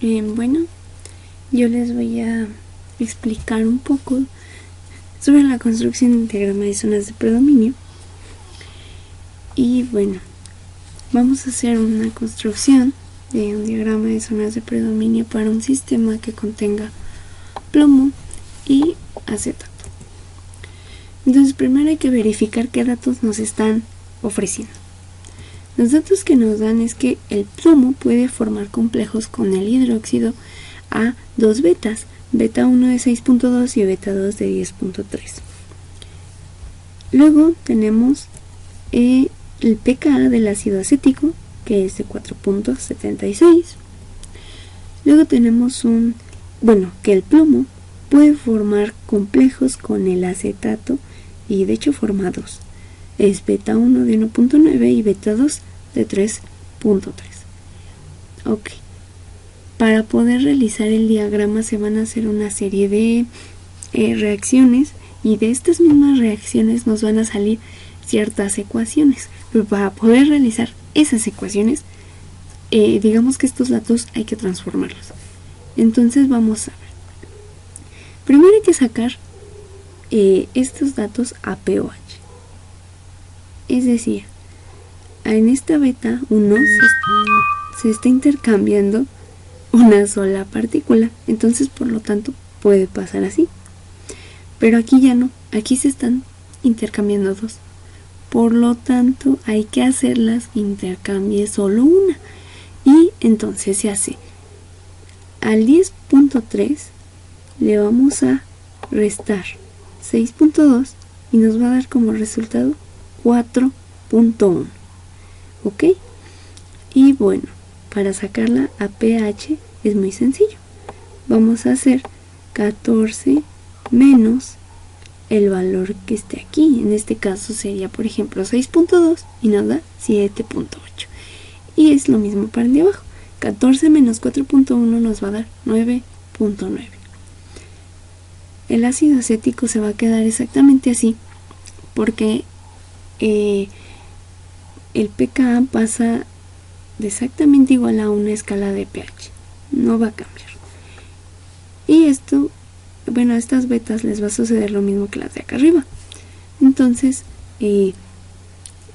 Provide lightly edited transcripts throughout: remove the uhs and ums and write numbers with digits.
Bueno, yo les voy a explicar un poco sobre la construcción de diagrama de zonas de predominio. Y bueno, vamos a hacer una construcción de un diagrama de zonas de predominio para un sistema que contenga plomo y acetato. Entonces primero hay que verificar qué datos nos están ofreciendo. Los datos que nos dan es que el plomo puede formar complejos con el hidróxido a dos betas, beta 1 de 6.2 y beta 2 de 10.3. Luego tenemos el pKa del ácido acético, que es de 4.76. Luego tenemos que el plomo puede formar complejos con el acetato, y de hecho forma dos. Es beta 1 de 1.9 y beta 2 de 3.3. Ok. Para poder realizar el diagrama se van a hacer una serie de reacciones, y de estas mismas reacciones nos van a salir ciertas ecuaciones. Pero para poder realizar esas ecuaciones, digamos que estos datos hay que transformarlos. Entonces vamos a ver. Primero hay que sacar estos datos a pOH. Es decir, en esta beta 1 se está intercambiando una sola partícula, entonces por lo tanto puede pasar así. Pero aquí ya no, aquí se están intercambiando dos. Por lo tanto hay que hacerlas intercambie solo una. Y entonces se hace al 10.3 le vamos a restar 6.2 y nos va a dar como resultado 4.1. ¿Ok? Y bueno, para sacarla a pH es muy sencillo. Vamos a hacer 14 menos el valor que esté aquí. En este caso sería, por ejemplo, 6.2 y nos da 7.8. Y es lo mismo para el de abajo. 14 menos 4.1 nos va a dar 9.9. El ácido acético se va a quedar exactamente así porque el pKa pasa de exactamente igual a una escala de pH. No va a cambiar. Y esto, bueno, a estas betas les va a suceder lo mismo que las de acá arriba. Entonces,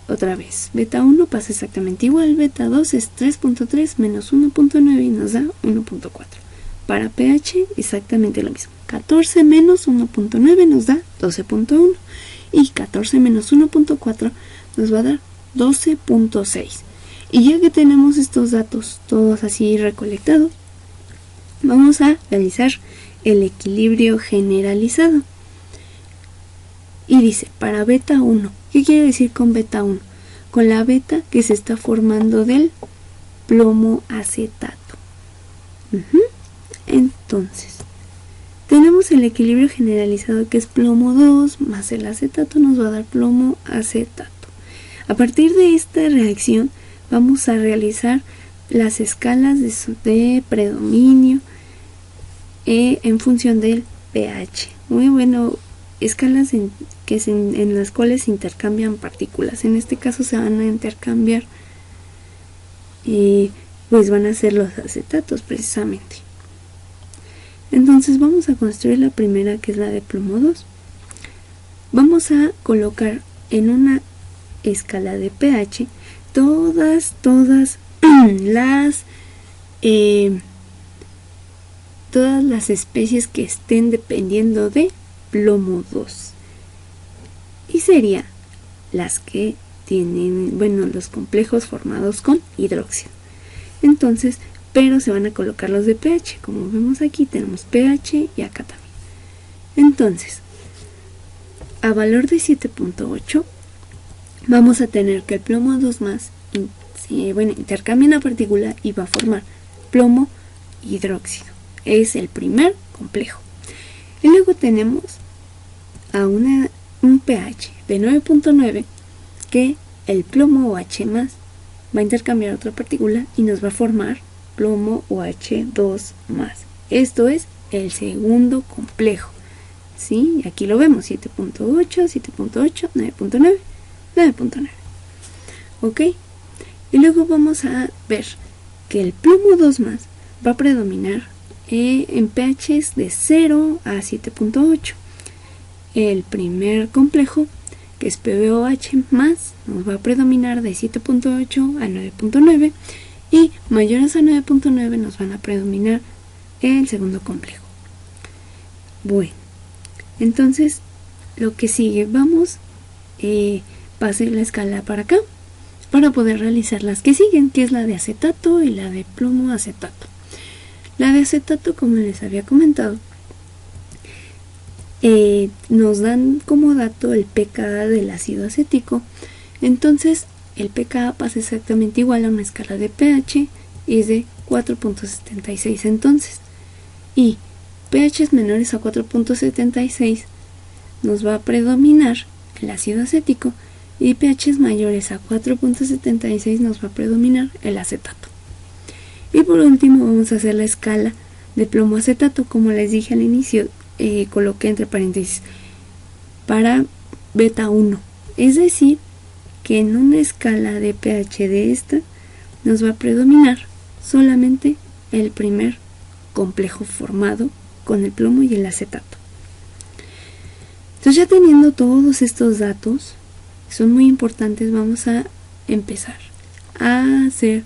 otra vez, beta 1 pasa exactamente igual, beta 2 es 3.3 menos 1.9 y nos da 1.4. Para pH exactamente lo mismo. 14 menos 1.9 nos da 12.1 y 14 menos 1.4 nos va a dar 12.6. Y ya que tenemos estos datos todos así recolectados, vamos a realizar el equilibrio generalizado. Y dice, para beta 1, ¿qué quiere decir con beta 1? Con la beta que se está formando del plomo acetato. Entonces, tenemos el equilibrio generalizado que es plomo 2 más el acetato nos va a dar plomo acetato. A partir de esta reacción vamos a realizar las escalas de predominio en función del pH. Muy bueno, escalas en las cuales se intercambian partículas. En este caso se van a intercambiar, pues van a ser los acetatos precisamente. Entonces vamos a construir la primera, que es la de plomo 2. Vamos a colocar en una escala de pH todas las especies que estén dependiendo de plomo 2. Y serían las que tienen, los complejos formados con hidróxido. Entonces, pero se van a colocar los de pH. Como vemos aquí tenemos pH y acá también. Entonces, a valor de 7.8 vamos a tener que el plomo 2 más intercambia una partícula y va a formar plomo hidróxido. Es el primer complejo. Y luego tenemos a un pH de 9.9 que el plomo OH más va a intercambiar otra partícula y nos va a formar plomo OH2 más. Esto es el segundo complejo. ¿Sí? Aquí lo vemos, 7.8, 7.8, 9.9, 9.9. ¿Ok? Y luego vamos a ver que el plomo 2 más va a predominar en pHs de 0 a 7.8. El primer complejo, que es PbOH+, nos va a predominar de 7.8 a 9.9, y mayores a 9.9 nos van a predominar el segundo complejo. Bueno, entonces lo que sigue, vamos a hacer la escala para acá para poder realizar las que siguen, que es la de acetato y la de plomo acetato. La de acetato, como les había comentado, nos dan como dato el pKa del ácido acético. Entonces el pKa pasa exactamente igual a una escala de pH y es de 4.76 entonces, y pHs menores a 4.76 nos va a predominar el ácido acético, y pHs mayores a 4.76 nos va a predominar el acetato. Y por último vamos a hacer la escala de plomo acetato. Como les dije al inicio, coloqué entre paréntesis para beta 1, es decir que en una escala de pH de esta nos va a predominar solamente el primer complejo formado con el plomo y el acetato. Entonces, ya teniendo todos estos datos, que son muy importantes, vamos a empezar a hacer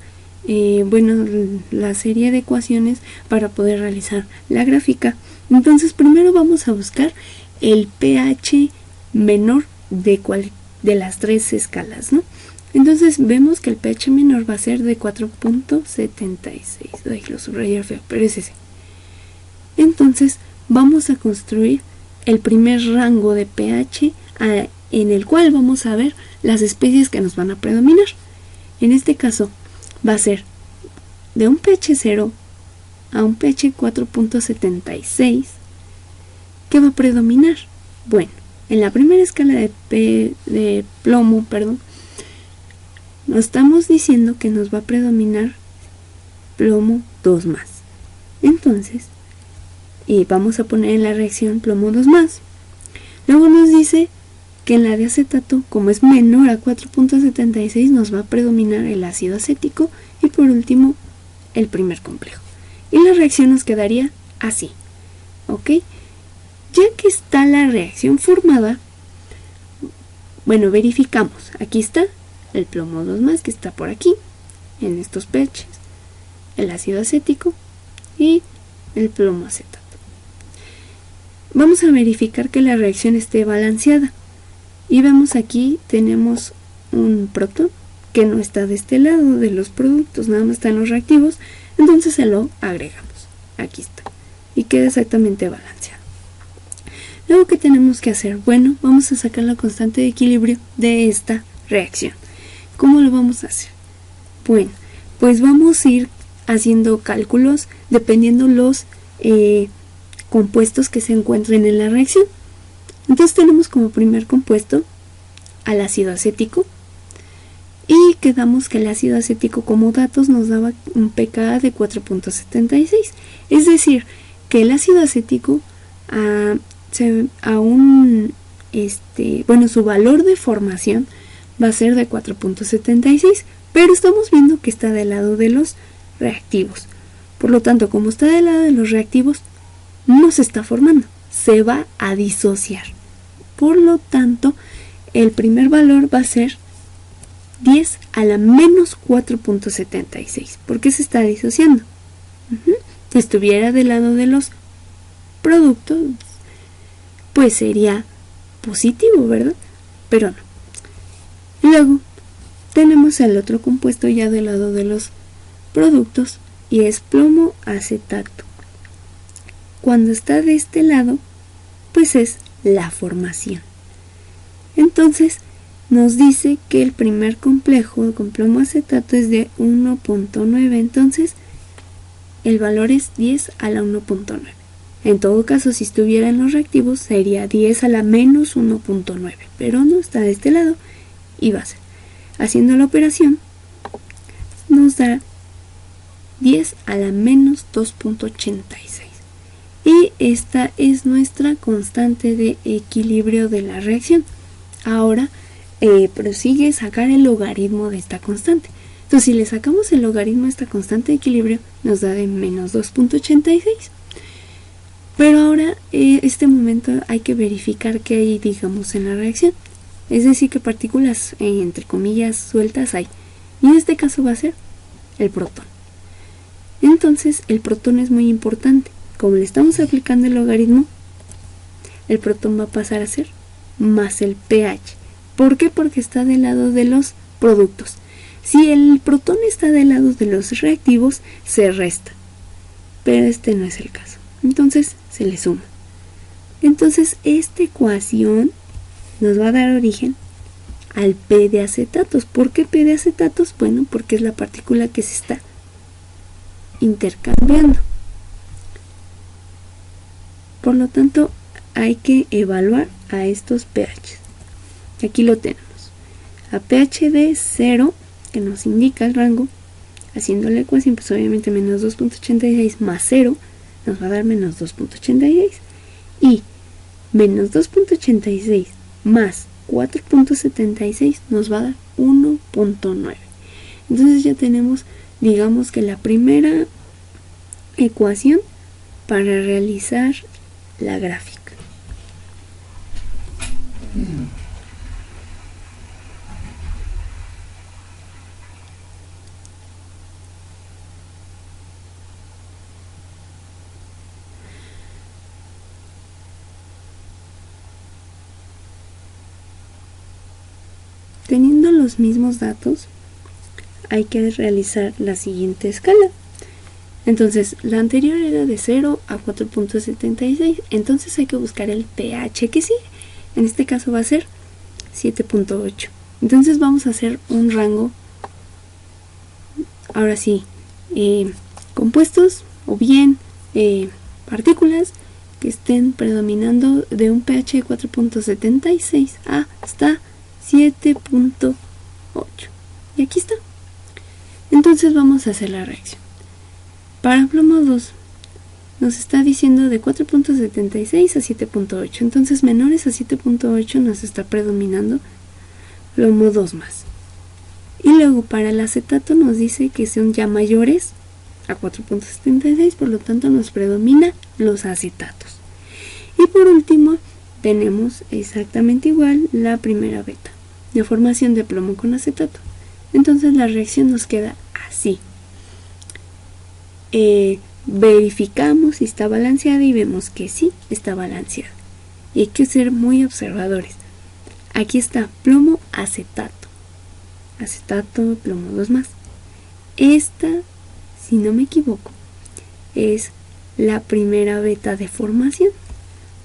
la serie de ecuaciones para poder realizar la gráfica. Entonces, primero vamos a buscar el pH menor de las tres escalas, ¿no? Entonces vemos que el pH menor va a ser de 4.76. Ay, lo subrayé feo, pero es ese. Entonces vamos a construir el primer rango de pH en el cual vamos a ver las especies que nos van a predominar. En este caso va a ser de un pH 0 a un pH 4.76. ¿Qué va a predominar? Bueno, en la primera escala de plomo, nos estamos diciendo que nos va a predominar plomo 2+. Entonces, vamos a poner en la reacción plomo 2+. Luego nos dice que en la de acetato, como es menor a 4.76, nos va a predominar el ácido acético, y por último el primer complejo. Y la reacción nos quedaría así, ¿ok? Ya que está la reacción formada, bueno, verificamos. Aquí está el plomo 2+, que está por aquí, en estos pHs, el ácido acético y el plomo acetato. Vamos a verificar que la reacción esté balanceada. Y vemos aquí, tenemos un protón que no está de este lado de los productos, nada más están los reactivos, entonces se lo agregamos. Aquí está. Y queda exactamente balanceado. Luego, ¿qué tenemos que hacer? Bueno, vamos a sacar la constante de equilibrio de esta reacción. ¿Cómo lo vamos a hacer? Bueno, pues vamos a ir haciendo cálculos dependiendo los compuestos que se encuentren en la reacción. Entonces tenemos como primer compuesto al ácido acético, y quedamos que el ácido acético como datos nos daba un pKa de 4.76. Es decir, que el ácido acético su valor de formación va a ser de 4.76, pero estamos viendo que está del lado de los reactivos. Por lo tanto, como está del lado de los reactivos, no se está formando, se va a disociar. Por lo tanto, el primer valor va a ser 10 a la menos 4.76. ¿Por qué se está disociando? Si estuviera del lado de los productos, pues sería positivo, ¿verdad? Pero no. Luego tenemos el otro compuesto ya del lado de los productos, y es plomo acetato. Cuando está de este lado, pues es la formación. Entonces nos dice que el primer complejo con plomo acetato es de 1.9, entonces el valor es 10 a la 1.9. En todo caso, si estuviera en los reactivos sería 10 a la menos 1.9, pero no está de este lado, y va a ser, haciendo la operación, nos da 10 a la menos 2.86. Y esta es nuestra constante de equilibrio de la reacción. Ahora prosigue sacar el logaritmo de esta constante. Entonces si le sacamos el logaritmo a esta constante de equilibrio nos da de menos 2.86. Pero ahora este momento hay que verificar qué hay, digamos, en la reacción. Es decir, qué partículas entre comillas sueltas hay. Y en este caso va a ser el protón. Entonces el protón es muy importante. Como le estamos aplicando el logaritmo, el protón va a pasar a ser más el pH. ¿Por qué? Porque está del lado de los productos. Si el protón está del lado de los reactivos, se resta. Pero este no es el caso. Entonces se le suma. Entonces esta ecuación nos va a dar origen al P de acetatos. ¿Por qué P de acetatos? Bueno, porque es la partícula que se está intercambiando. Por lo tanto, hay que evaluar a estos pH. Aquí lo tenemos. A pH de 0, que nos indica el rango, haciendo la ecuación, pues obviamente menos 2.86 más 0 nos va a dar menos 2.86. Y menos 2.86 más 4.76 nos va a dar 1.9. Entonces ya tenemos, digamos que la primera ecuación para realizar la gráfica. Teniendo los mismos datos, hay que realizar la siguiente escala. Entonces, la anterior era de 0 a 4.76, entonces hay que buscar el pH que sigue. En este caso va a ser 7.8. Entonces vamos a hacer un rango, ahora sí, compuestos o bien partículas que estén predominando de un pH de 4.76 hasta 7.8. Y aquí está. Entonces vamos a hacer la reacción. Para plomo 2 nos está diciendo de 4.76 a 7.8. Entonces menores a 7.8 nos está predominando plomo 2 más. Y luego para el acetato nos dice que son ya mayores a 4.76, por lo tanto nos predomina los acetatos. Y por último tenemos exactamente igual la primera beta de formación de plomo con acetato. Entonces la reacción nos queda así. Verificamos si está balanceada y vemos que sí está balanceada. Y hay que ser muy observadores. Aquí está plomo acetato. Acetato, plomo 2 más. Esta, si no me equivoco, es la primera beta de formación.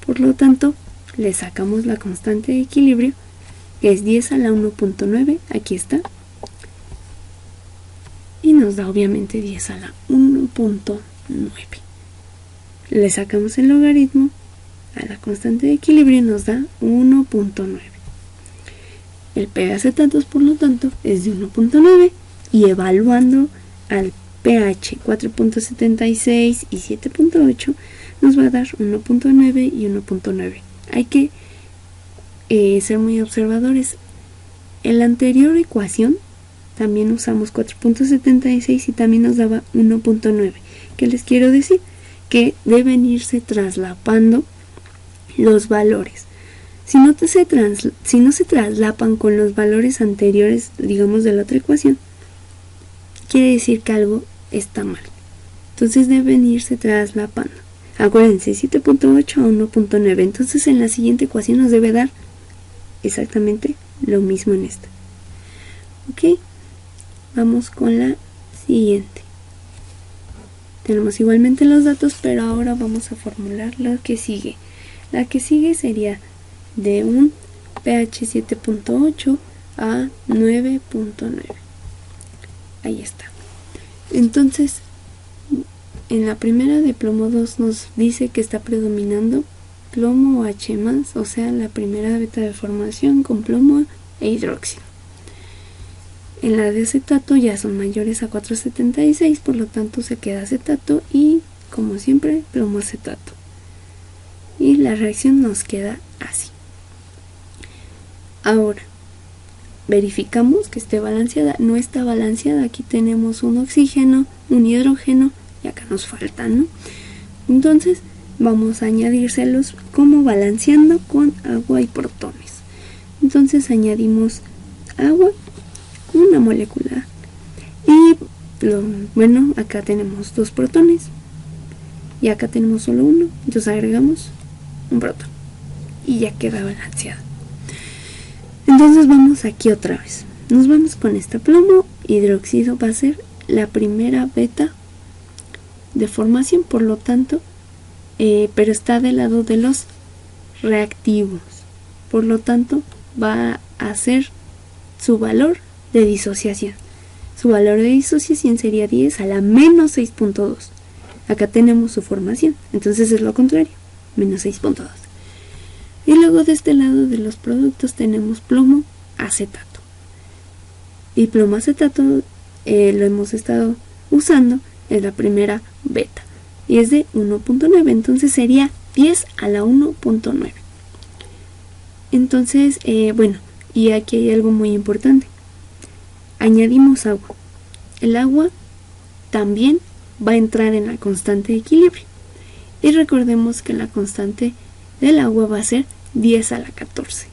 Por lo tanto, le sacamos la constante de equilibrio, que es 10 a la 1.9, aquí está. Y nos da obviamente 10 a la 1.9. Le sacamos el logaritmo a la constante de equilibrio y nos da 1.9. El P de acetatos, por lo tanto, es de 1.9 y evaluando al pH 4.76 y 7.8 nos va a dar 1.9 y 1.9. Hay que ser muy observadores. En la anterior ecuación también usamos 4.76 y también nos daba 1.9. ¿Qué les quiero decir? Que deben irse traslapando los valores. Si no se traslapan con los valores anteriores, digamos, de la otra ecuación, quiere decir que algo está mal. Entonces deben irse traslapando. Acuérdense, 7.8 a 1.9. Entonces en la siguiente ecuación nos debe dar exactamente lo mismo en esta. Ok, vamos con la siguiente. Tenemos igualmente los datos, pero ahora vamos a formular lo que sigue. La que sigue sería de un pH 7.8 a 9.9. Ahí está. Entonces, en la primera de plomo 2 nos dice que está predominando plomo H+, o sea, la primera beta de formación con plomo e hidróxido. En la de acetato ya son mayores a 4.76, por lo tanto se queda acetato y, como siempre, plomo acetato. Y la reacción nos queda así. Ahora, verificamos que esté balanceada. No está balanceada, aquí tenemos un oxígeno, un hidrógeno y acá nos faltan, ¿no? Entonces vamos a añadírselos como balanceando con agua y protones. Entonces añadimos agua, una molécula, y bueno, acá tenemos 2 protones y acá tenemos solo uno, entonces agregamos un protón y ya queda balanceado. Entonces vamos aquí otra vez, nos vamos con este plomo hidróxido, va a ser la primera beta de formación, por lo tanto, pero está del lado de los reactivos, por lo tanto va a ser su valor de disociación. Su valor de disociación sería 10 a la menos 6.2. Acá tenemos su formación, entonces es lo contrario, menos 6.2. Y luego de este lado de los productos tenemos plomo acetato. Y plomo acetato lo hemos estado usando, es la primera beta. Y es de 1.9, entonces sería 10 a la 1.9. Entonces, bueno, y aquí hay algo muy importante. Añadimos agua. El agua también va a entrar en la constante de equilibrio. Y recordemos que la constante del agua va a ser 10 a la 14.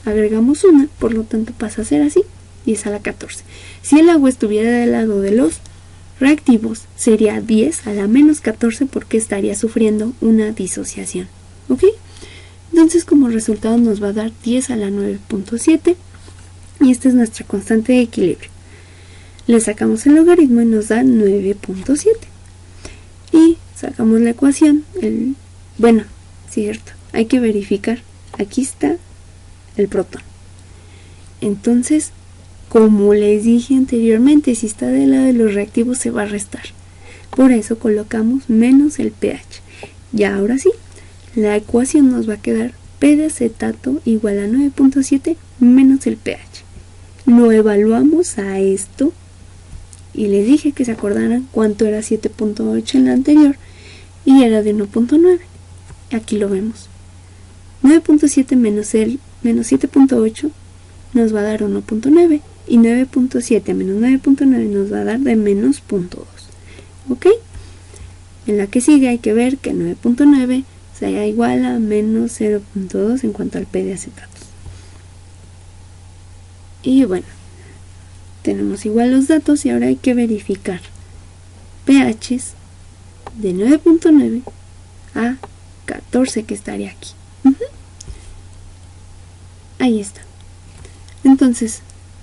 Agregamos una, por lo tanto pasa a ser así, 10 a la 14. Si el agua estuviera del lado de los reactivos, sería 10 a la menos 14 porque estaría sufriendo una disociación. ¿Ok? Entonces como resultado nos va a dar 10 a la 9.7 y esta es nuestra constante de equilibrio. Le sacamos el logaritmo y nos da 9.7. Y sacamos la ecuación. Bueno, cierto, hay que verificar. Aquí está el protón. Entonces, como les dije anteriormente, si está del lado de los reactivos se va a restar. Por eso colocamos menos el pH. Y ahora sí, la ecuación nos va a quedar P de acetato igual a 9.7 menos el pH. Lo evaluamos a esto y les dije que se acordaran cuánto era 7.8 en la anterior y era de 1.9. Aquí lo vemos. 9.7 menos el menos 7.8 nos va a dar 1.9 y 9.7 menos 9.9 nos va a dar de menos 0.2. ¿Ok? En la que sigue hay que ver que 9.9 sea igual a menos 0.2 en cuanto al P de acetatos. Y bueno, tenemos igual los datos y ahora hay que verificar pHs de 9.9 a 14 que estaría aquí. Ahí está. Entonces,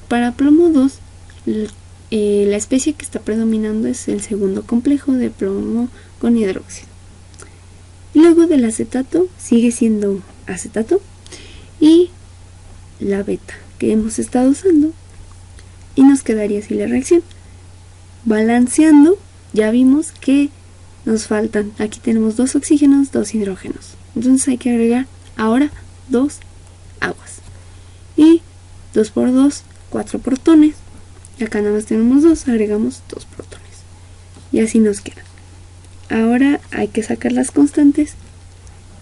para plomo 2, la especie que está predominando es el segundo complejo de plomo con hidróxido. Luego del acetato sigue siendo acetato y la beta que hemos estado usando y nos quedaría así la reacción. Balanceando, ya vimos que nos faltan, aquí tenemos 2 oxígenos, 2 hidrógenos, entonces hay que agregar ahora 2 aguas y 2 por 2, 4 protones, y acá nada más tenemos 2, agregamos 2 protones y así nos queda. Ahora hay que sacar las constantes.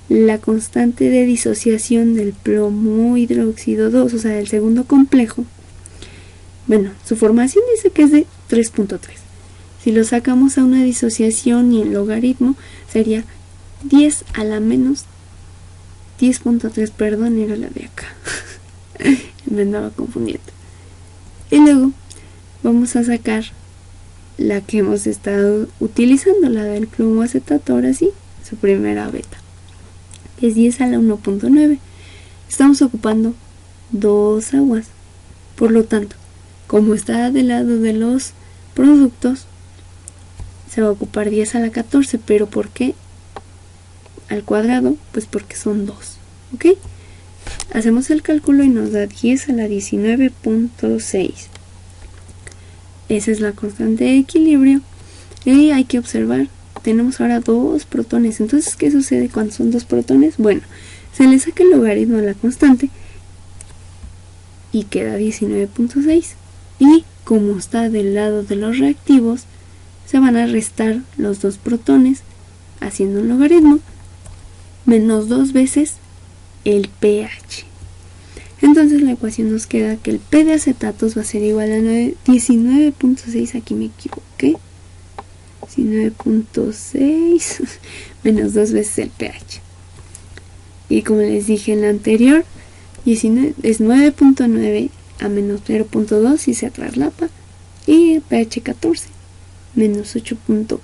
La constante de disociación del plomo hidróxido 2, o sea, del segundo complejo, bueno, su formación dice que es de 3.3. Si lo sacamos a una disociación y el logaritmo, sería 10 a la menos 10.3, perdón, era la de acá. Me andaba confundiendo. Y luego vamos a sacar la que hemos estado utilizando, la del plomo acetato, ahora sí, su primera beta, que es 10 a la 1.9. Estamos ocupando 2 aguas. Por lo tanto, como está del lado de los productos, se va a ocupar 10 a la 14. ¿Pero por qué al cuadrado? Pues porque son 2. ¿Ok? Hacemos el cálculo y nos da 10 a la 19.6. Esa es la constante de equilibrio. Y hay que observar, tenemos ahora 2 protones. Entonces, ¿qué sucede cuando son 2 protones? Bueno, se le saca el logaritmo a la constante y queda 19.6. Y como está del lado de los reactivos, se van a restar los 2 protones haciendo un logaritmo menos 2 veces el pH. Entonces la ecuación nos queda que el P de acetatos va a ser igual a 19.6, aquí me equivoqué, 19.6 menos 2 veces el pH. Y como les dije en la anterior, 19 es 9.9 a menos 0.2 y se traslapa, y pH 14 menos 8.4.